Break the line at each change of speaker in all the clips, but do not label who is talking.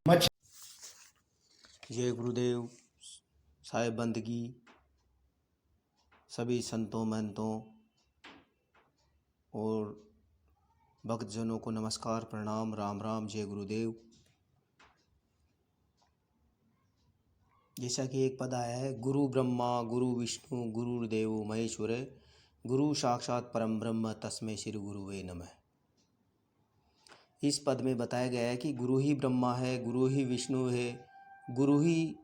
Much
जय गुरुदेव साहेब बंदगी सभी संतों महंतों और भक्तजनों को नमस्कार प्रणाम राम राम जय गुरुदेव। जैसा कि एक पद आया है, गुरु ब्रह्मा गुरु विष्णु गुरुर्देव महेश्वर, गुरु साक्षात परम ब्रह्म तस्मै श्री गुरुवे नमः। इस पद में बताया गया है कि गुरु ही ब्रह्मा है, गुरु ही विष्णु है, गुरु ही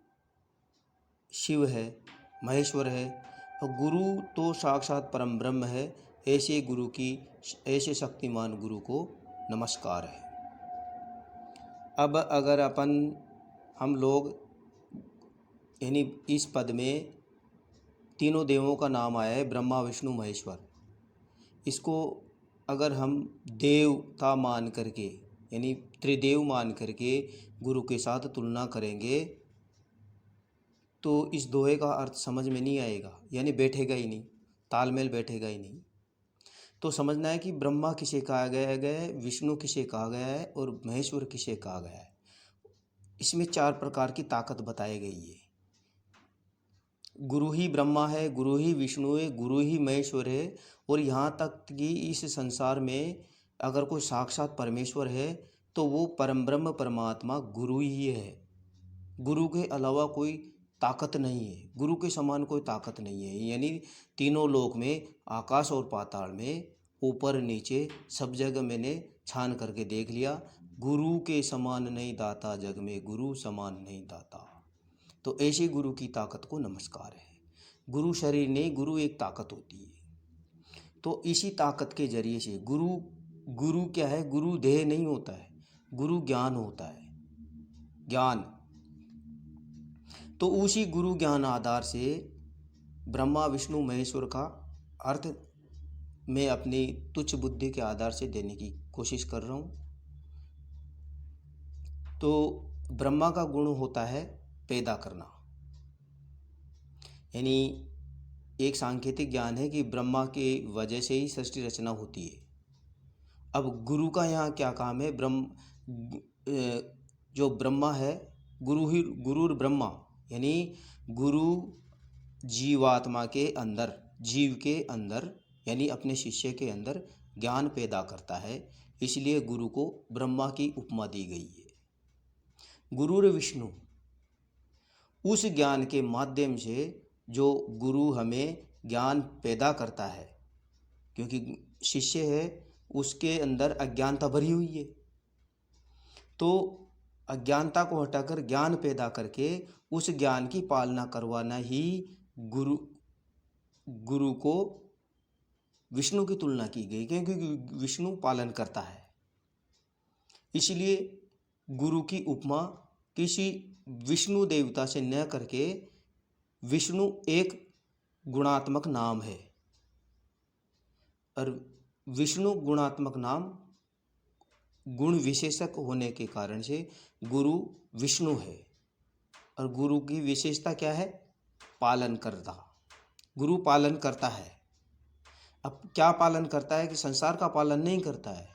शिव है, महेश्वर है और गुरु तो साक्षात परम ब्रह्म है। ऐसे शक्तिमान गुरु को नमस्कार है। अब अगर हम लोग यानी इस पद में तीनों देवों का नाम आया है, ब्रह्मा विष्णु महेश्वर। इसको अगर हम देवता मान करके यानी त्रिदेव मान करके गुरु के साथ तुलना करेंगे तो इस दोहे का अर्थ समझ में नहीं आएगा, यानी बैठेगा ही नहीं, तालमेल बैठेगा ही नहीं। तो समझना है कि ब्रह्मा किसे कहा गया है, विष्णु किसे कहा गया है और महेश्वर किसे कहा गया है। इसमें 4 प्रकार की ताकत बताई गई है। गुरु ही ब्रह्मा है, गुरु ही विष्णु है, गुरु ही महेश्वर है और यहाँ तक कि इस संसार में अगर कोई साक्षात परमेश्वर है तो वो परम ब्रह्म परमात्मा गुरु ही है। गुरु के अलावा कोई ताकत नहीं है, गुरु के समान कोई ताकत नहीं है। यानी तीनों लोक में, आकाश और पाताल में, ऊपर नीचे सब जगह मैंने छान करके देख लिया, गुरु के समान नहीं दाता, जग में गुरु समान नहीं दाता। तो ऐसे गुरु की ताकत को नमस्कार है। गुरु शरीर नहीं, गुरु एक ताकत होती है। तो इसी ताकत के जरिए से गुरु क्या है, गुरु देह नहीं होता है, गुरु ज्ञान होता है, ज्ञान। तो उसी गुरु ज्ञान आधार से ब्रह्मा विष्णु महेश्वर का अर्थ मैं अपनी तुच्छ बुद्धि के आधार से देने की कोशिश कर रहा हूँ। तो ब्रह्मा का गुण होता है पैदा करना, यानी एक सांकेतिक ज्ञान है कि ब्रह्मा के वजह से ही सृष्टि रचना होती है। अब गुरु का यहाँ क्या काम है, जो ब्रह्मा है, गुरुर ब्रह्मा, यानी गुरु जीवात्मा के अंदर, जीव के अंदर यानी अपने शिष्य के अंदर ज्ञान पैदा करता है। इसलिए गुरु को ब्रह्मा की उपमा दी गई है। गुरुर विष्णु, उस ज्ञान के माध्यम से जो गुरु हमें ज्ञान पैदा करता है, क्योंकि शिष्य है उसके अंदर अज्ञानता भरी हुई है, तो अज्ञानता को हटाकर ज्ञान पैदा करके उस ज्ञान की पालना करवाना ही गुरु को विष्णु की तुलना की गई, क्योंकि विष्णु पालन करता है। इसलिए गुरु की उपमा किसी विष्णु देवता से न करके, विष्णु एक गुणात्मक नाम है और विष्णु गुणात्मक नाम गुण विशेषक होने के कारण से गुरु विष्णु है। और गुरु की विशेषता क्या है, पालन करता। गुरु पालन करता है। अब क्या पालन करता है कि संसार का पालन नहीं करता है।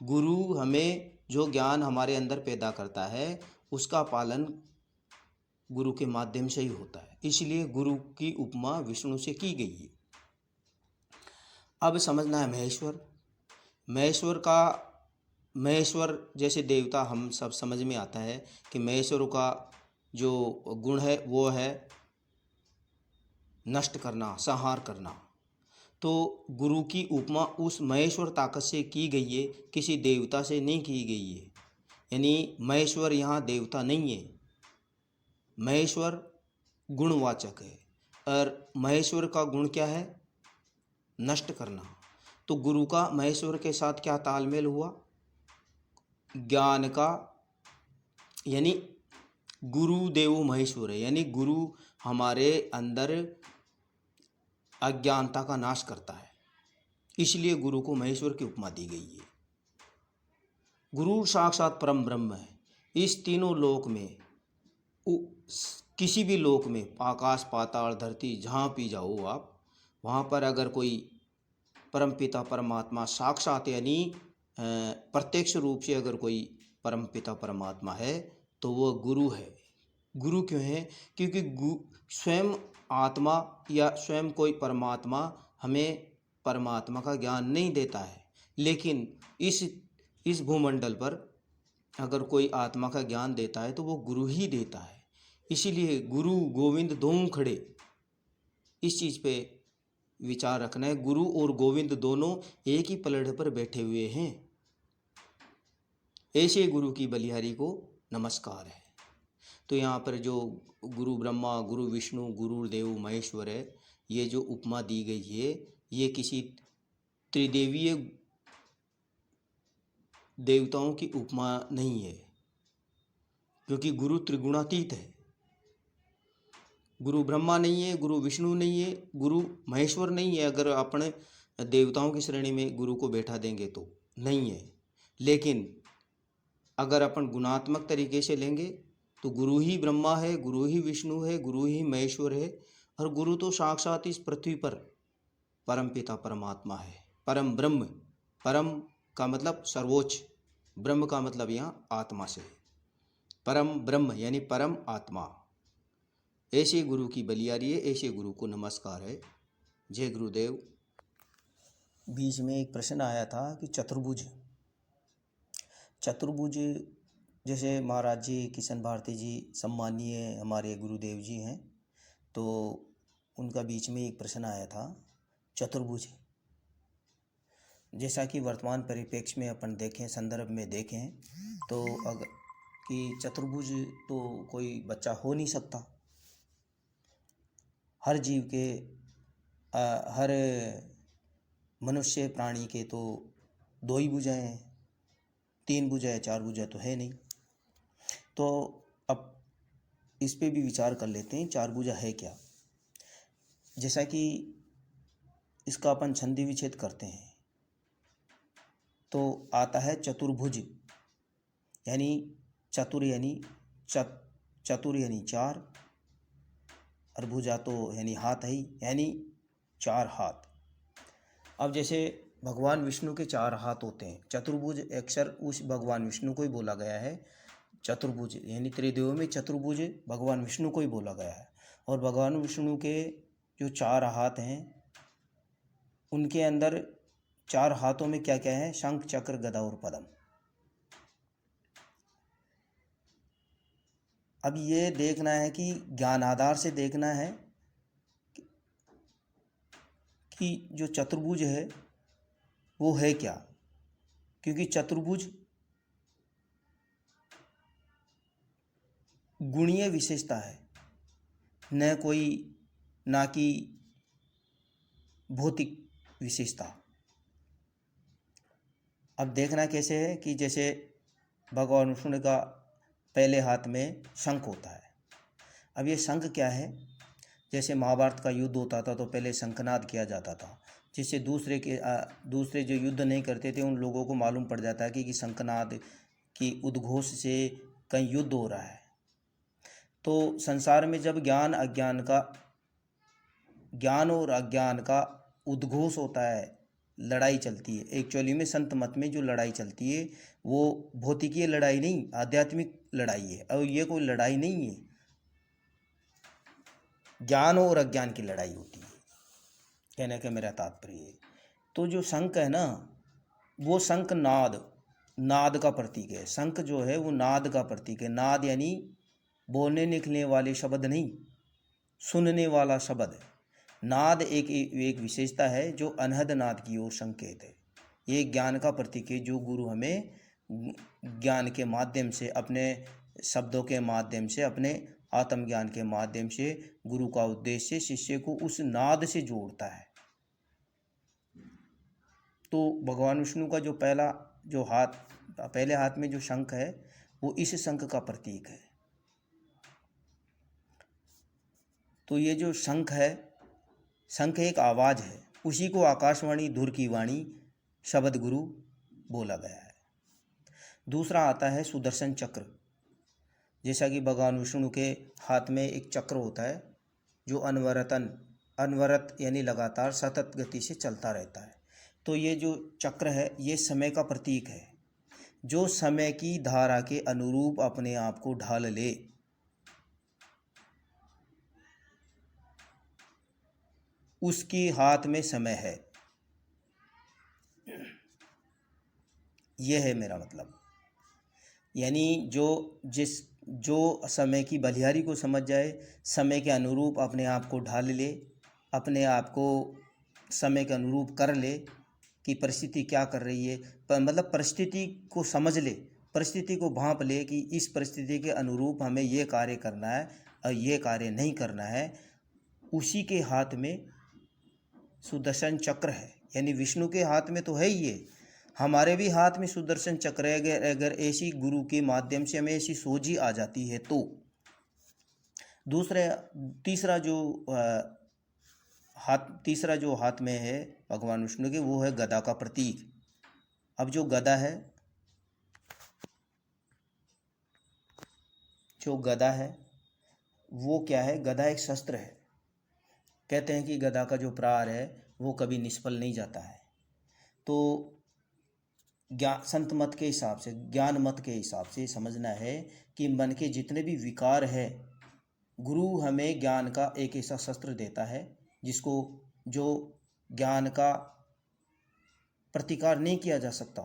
गुरु हमें जो ज्ञान हमारे अंदर पैदा करता है उसका पालन गुरु के माध्यम से ही होता है। इसलिए गुरु की उपमा विष्णु से की गई है। अब समझना है महेश्वर जैसे देवता हम सब समझ में आता है कि महेश्वर का जो गुण है वो है नष्ट करना, संहार करना। तो गुरु की उपमा उस महेश्वर ताकत से की गई है, किसी देवता से नहीं की गई है। यानी महेश्वर यहाँ देवता नहीं है, महेश्वर गुणवाचक है। और महेश्वर का गुण क्या है, नष्ट करना। तो गुरु का महेश्वर के साथ क्या तालमेल हुआ, ज्ञान का, यानी गुरु देवो महेश्वर है, यानी गुरु हमारे अंदर अज्ञानता का नाश करता है। इसलिए गुरु को महेश्वर की उपमा दी गई है। गुरु साक्षात परम ब्रह्म है। इस तीनों लोक में, किसी भी लोक में, आकाश पाताल धरती जहाँ भी जाओ आप, वहाँ पर अगर कोई परमपिता परमात्मा साक्षात यानी प्रत्यक्ष रूप से अगर कोई परमपिता परमात्मा है तो वह गुरु है। गुरु क्यों है? क्योंकि स्वयं आत्मा या स्वयं कोई परमात्मा हमें परमात्मा का ज्ञान नहीं देता है, लेकिन इस भूमंडल पर अगर कोई आत्मा का ज्ञान देता है तो वो गुरु ही देता है। इसीलिए गुरु गोविंद दोनों खड़े, इस चीज़ पे विचार रखना है। गुरु और गोविंद दोनों एक ही पलड़े पर बैठे हुए हैं। ऐसे गुरु की बलिहारी को नमस्कार है। तो यहाँ पर जो गुरु ब्रह्मा, गुरु विष्णु, गुरुदेव महेश्वर है, ये जो उपमा दी गई है, ये किसी त्रिदेवीय देवताओं की उपमा नहीं है, क्योंकि गुरु त्रिगुणातीत है। गुरु ब्रह्मा नहीं है, गुरु विष्णु नहीं है, गुरु महेश्वर नहीं है। अगर अपने देवताओं की श्रेणी में गुरु को बैठा देंगे तो नहीं है। लेकिन अगर अपन गुणात्मक तरीके से लेंगे तो गुरु ही ब्रह्मा है, गुरु ही विष्णु है, गुरु ही महेश्वर है। और गुरु तो साक्षात इस पृथ्वी पर परम पिता परमात्मा है, परम ब्रह्म। परम का मतलब सर्वोच्च, ब्रह्म का मतलब यहाँ आत्मा से, परम ब्रह्म यानी परम आत्मा। ऐसे गुरु की बलिहारी है, ऐसे गुरु को नमस्कार है। जय गुरुदेव। बीच में एक प्रश्न आया था कि चतुर्भुज जैसे महाराज जी किशन भारती जी सम्मानीय हमारे गुरुदेव जी हैं, तो उनका बीच में एक प्रश्न आया था चतुर्भुज। जैसा कि वर्तमान परिप्रेक्ष्य में अपन देखें, संदर्भ में देखें, तो अगर कि चतुर्भुज तो कोई बच्चा हो नहीं सकता। हर जीव के हर मनुष्य प्राणी के तो दो ही भुजाएं हैं, तीन भुजाएं, चार भुजाएं तो है नहीं। तो अब इस पे भी विचार कर लेते हैं, चार भुजा है क्या। जैसा कि इसका अपन छंदी विच्छेद करते हैं तो आता है चतुर्भुज, यानी चतुर यानी चतुर यानी चार, और भुजा तो यानी हाथ ही, यानी चार हाथ। अब जैसे भगवान विष्णु के चार हाथ होते हैं, चतुर्भुज अक्षर उस भगवान विष्णु को ही बोला गया है। चतुर्भुज यानी त्रिदेव में चतुर्भुज भगवान विष्णु को ही बोला गया है। और भगवान विष्णु के जो चार हाथ हैं, उनके अंदर चार हाथों में क्या क्या है? शंख, चक्र, गदा और पद्म। अब ये देखना है कि ज्ञान आधार से देखना है कि जो चतुर्भुज है वो है क्या। क्योंकि चतुर्भुज गुणीय विशेषता है, न कि भौतिक विशेषता। अब देखना कैसे है कि जैसे भगवान विष्णु का पहले हाथ में शंख होता है। अब ये शंख क्या है? जैसे महाभारत का युद्ध होता था तो पहले शंखनाद किया जाता था, जिससे दूसरे जो युद्ध नहीं करते थे उन लोगों को मालूम पड़ जाता है कि शंखनाद की उद्घोष से कहीं युद्ध हो रहा है। तो संसार में जब ज्ञान और अज्ञान का उद्घोष होता है, लड़ाई चलती है। एक्चुअली में संत मत में जो लड़ाई चलती है वो भौतिकीय लड़ाई नहीं, आध्यात्मिक लड़ाई है। और ये कोई लड़ाई नहीं है, ज्ञान और अज्ञान की लड़ाई होती है, कहने का मेरा तात्पर्य है। तो जो शंख है ना, वो शंख नाद का प्रतीक है। शंख जो है वो नाद का प्रतीक है। नाद यानी बोलने निकलने वाले शब्द नहीं, सुनने वाला शब्द है। नाद एक विशेषता है जो अनहद नाद की ओर संकेत है। ये ज्ञान का प्रतीक है, जो गुरु हमें ज्ञान के माध्यम से, अपने शब्दों के माध्यम से, अपने आत्मज्ञान के माध्यम से, गुरु का उद्देश्य शिष्य को उस नाद से जोड़ता है। तो भगवान विष्णु का जो पहले हाथ में जो शंख है वो इस शंख का प्रतीक है। तो ये जो शंख है, शंख एक आवाज़ है, उसी को आकाशवाणी धुर की वाणी शब्द गुरु बोला गया है। दूसरा आता है सुदर्शन चक्र। जैसा कि भगवान विष्णु के हाथ में एक चक्र होता है जो अनवरत यानी लगातार सतत गति से चलता रहता है। तो ये जो चक्र है ये समय का प्रतीक है। जो समय की धारा के अनुरूप अपने आप को ढाल ले, उसके हाथ में समय है। यह है मेरा मतलब। यानी जो समय की बलिहारी को समझ जाए, समय के अनुरूप अपने आप को ढाल ले, अपने आप को समय के अनुरूप कर ले कि परिस्थिति क्या कर रही है, मतलब परिस्थिति को समझ ले, परिस्थिति को भांप ले कि इस परिस्थिति के अनुरूप हमें ये कार्य करना है और ये कार्य नहीं करना है। उसी के हाथ में सुदर्शन चक्र है। यानी विष्णु के हाथ में तो है ही ये, हमारे भी हाथ में सुदर्शन चक्र है। अगर ऐसी गुरु के माध्यम से हमें ऐसी सोझी आ जाती है तो। तीसरा जो हाथ में है भगवान विष्णु के, वो है गदा का प्रतीक। अब जो गदा है वो क्या है? गदा एक शस्त्र है। कहते हैं कि गदा का जो प्रहार है वो कभी निष्फल नहीं जाता है। तो संत मत के हिसाब से, ज्ञान मत के हिसाब से समझना है कि मन के जितने भी विकार है, गुरु हमें ज्ञान का एक ऐसा शस्त्र देता है जो ज्ञान का प्रतिकार नहीं किया जा सकता।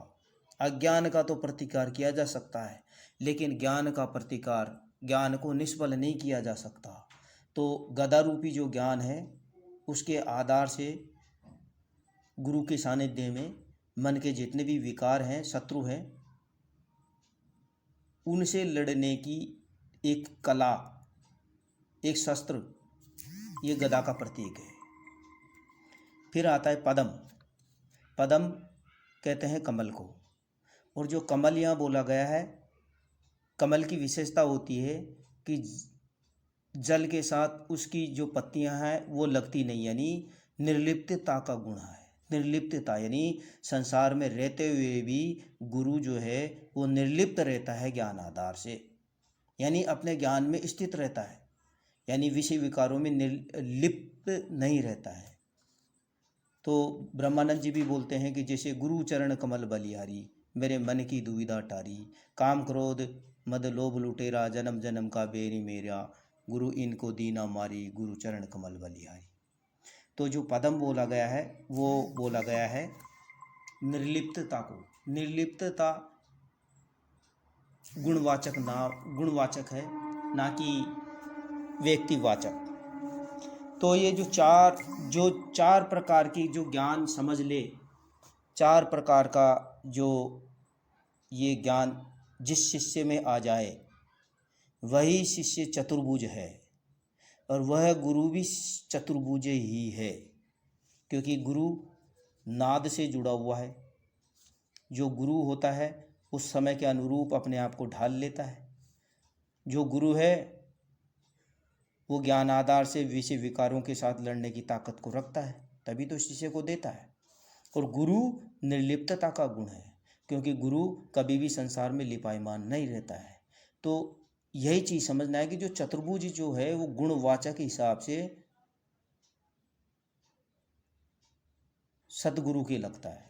अज्ञान का तो प्रतिकार किया जा सकता है, लेकिन ज्ञान का प्रतिकार, ज्ञान को निष्फल नहीं किया जा सकता। तो गदा रूपी जो ज्ञान है, उसके आधार से गुरु के सानिध्य में मन के जितने भी विकार हैं, शत्रु हैं, उनसे लड़ने की एक कला, एक शस्त्र, ये गदा का प्रतीक है। फिर आता है पद्म। पद्म कहते हैं कमल को। और जो कमल यहाँ बोला गया है, कमल की विशेषता होती है कि जल के साथ उसकी जो पत्तियां हैं वो लगती नहीं, यानी निर्लिप्तता का गुण है। निर्लिप्तता यानी संसार में रहते हुए भी गुरु जो है वो निर्लिप्त रहता है ज्ञान आधार से, यानी अपने ज्ञान में स्थित रहता है, यानी विषय विकारों में निर्लिप्त नहीं रहता है। तो ब्रह्मानंद जी भी बोलते हैं कि जैसे गुरु चरण कमल बलिहारी, मेरे मन की दुविधा टारी, काम क्रोध मद लोभ लुटेरा, जन्म जन्म का बेरी मेरा, गुरु इनको दीना मारी, गुरु चरण कमल बलिहारी। तो जो पदम बोला गया है वो बोला गया है निर्लिप्तता को। निर्लिप्तता गुणवाचक है, ना कि व्यक्तिवाचक। तो ये जो चार प्रकार की जो ज्ञान समझ ले, चार प्रकार का जो ये ज्ञान जिस शिष्य में आ जाए, वही शिष्य चतुर्भुज है। और वह गुरु भी चतुर्भुज ही है, क्योंकि गुरु नाद से जुड़ा हुआ है। जो गुरु होता है उस समय के अनुरूप अपने आप को ढाल लेता है। जो गुरु है वो ज्ञान आधार से विषय विकारों के साथ लड़ने की ताकत को रखता है, तभी तो शिष्य को देता है। और गुरु निर्लिप्तता का गुण है, क्योंकि गुरु कभी भी संसार में लिपायमान नहीं रहता है। तो यही चीज़ समझना है कि जो चतुर्भुज जो है वो गुणवाचक के हिसाब से सदगुरु के लगता है,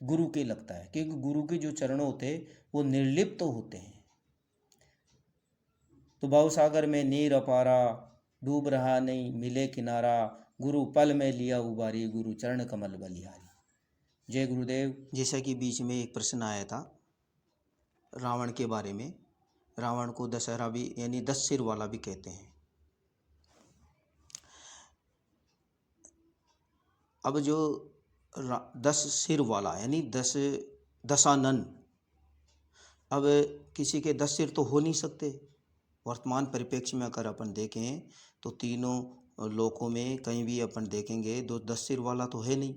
गुरु के लगता है, क्योंकि गुरु के जो चरण होते हैं वो निर्लिप्त होते हैं। तो भाव सागर में नीर अपारा, डूब रहा नहीं मिले किनारा, गुरु पल में लिया उबारी, गुरु चरण कमल बलिहारी। जय गुरुदेव। जैसा कि बीच में एक प्रश्न आया था रावण के बारे में, रावण को दशहरा भी यानी 10 सिर वाला भी कहते हैं। अब जो 10 सिर वाला यानी 10 दशानन, अब किसी के 10 सिर तो हो नहीं सकते। वर्तमान परिप्रेक्ष्य में अगर अपन देखें तो तीनों लोकों में कहीं भी अपन देखेंगे तो 10 सिर वाला तो है नहीं।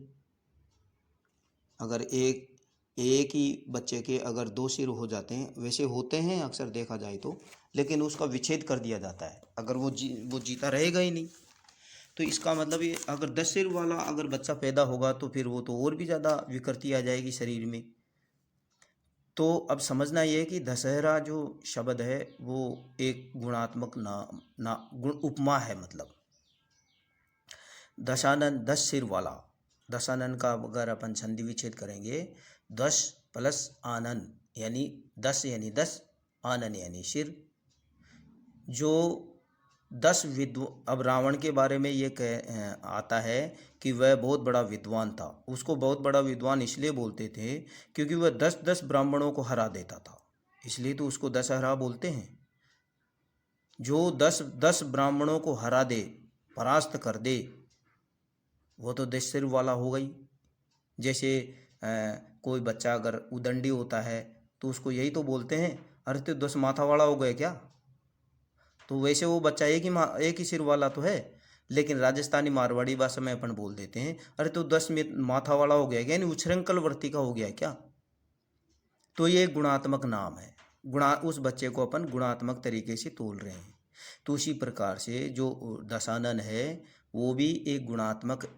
अगर एक ही बच्चे के अगर 2 सिर हो जाते हैं, वैसे होते हैं अक्सर देखा जाए तो, लेकिन उसका विच्छेद कर दिया जाता है, अगर वो जीता रहेगा ही नहीं। तो इसका मतलब ये अगर 10 सिर वाला अगर बच्चा पैदा होगा तो फिर वो तो और भी ज़्यादा विकृति आ जाएगी शरीर में। तो अब समझना ये है कि दशहरा जो शब्द है वो एक गुणात्मक गुण उपमा है। मतलब दशानन 10 सिर वाला, दशानन का अगर अपन संधि विच्छेद करेंगे 10 + आनन यानी 10 यानी 10, आनन यानी सिर। जो 10 अब रावण के बारे में ये आता है कि वह बहुत बड़ा विद्वान था। उसको बहुत बड़ा विद्वान इसलिए बोलते थे क्योंकि वह 10-10 ब्राह्मणों को हरा देता था, इसलिए तो उसको दशहरा बोलते हैं। जो 10-10 ब्राह्मणों को हरा दे, परास्त कर दे, वो तो 10 सिर वाला हो गई। जैसे कोई बच्चा अगर उदंडी होता है तो उसको यही तो बोलते हैं, अरे तो 10 माथा वाला हो गया क्या। तो वैसे वो बच्चा एक ही सिर वाला तो है, लेकिन राजस्थानी मारवाड़ी भाषा में अपन बोल देते हैं, अरे तो 10 माथा वाला हो गया क्या, यानी उच्छृंखल वर्ती का हो गया क्या। तो ये गुणात्मक नाम है, उस बच्चे को अपन गुणात्मक तरीके से तोल रहे हैं। तो उसी प्रकार से जो दशानन है वो भी एक गुणात्मक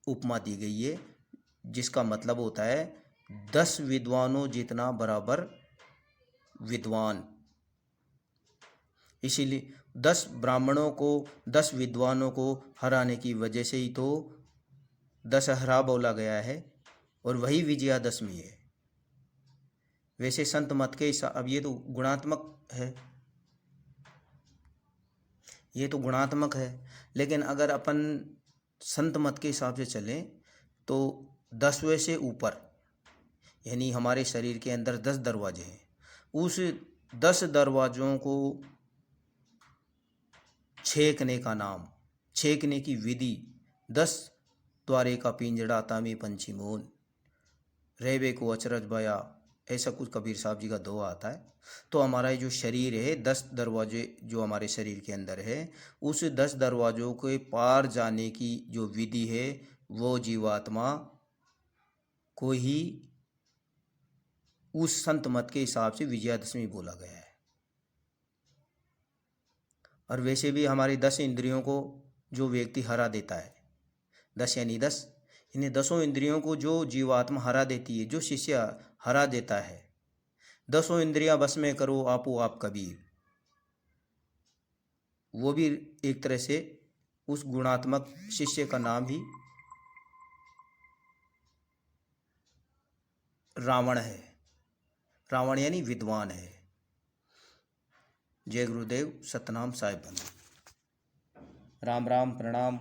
उपमा दी गई है, जिसका मतलब होता है 10 विद्वानों जितना बराबर विद्वान। इसीलिए 10 ब्राह्मणों को, 10 विद्वानों को हराने की वजह से ही तो दशहरा बोला गया है, और वही विजयादशमी है। वैसे संत मत के हिसाब, अब ये तो गुणात्मक है, ये तो गुणात्मक है, लेकिन अगर अपन संत मत के हिसाब से चलें तो 10वें से ऊपर, यानी हमारे शरीर के अंदर 10 दरवाजे हैं, उस 10 दरवाज़ों को छेकने का नाम, छेकने की विधि, 10 द्वारे का पिंजड़ा तामी पंछी मोन, रेबे को अचरज बया, ऐसा कुछ कबीर साहब जी का दोहा आता है। तो हमारा जो शरीर है, 10 दरवाजे जो हमारे शरीर के अंदर है, उस 10 दरवाज़ों के पार जाने की जो विधि है वो जीवात्मा को ही उस संत मत के हिसाब से विजयादशमी बोला गया है। और वैसे भी हमारी 10 इंद्रियों को जो व्यक्ति हरा देता है, 10 यानी 10, इन्हें 10 इंद्रियों को जो जीवात्मा हरा देती है, जो शिष्य हरा देता है, 10 इंद्रियां बस में करो आपो आप कबीर, वो भी एक तरह से उस गुणात्मक शिष्य का नाम ही रावण है। रावण यानी विद्वान है। जय गुरुदेव, सतनाम साहिब बंधु। राम राम, प्रणाम।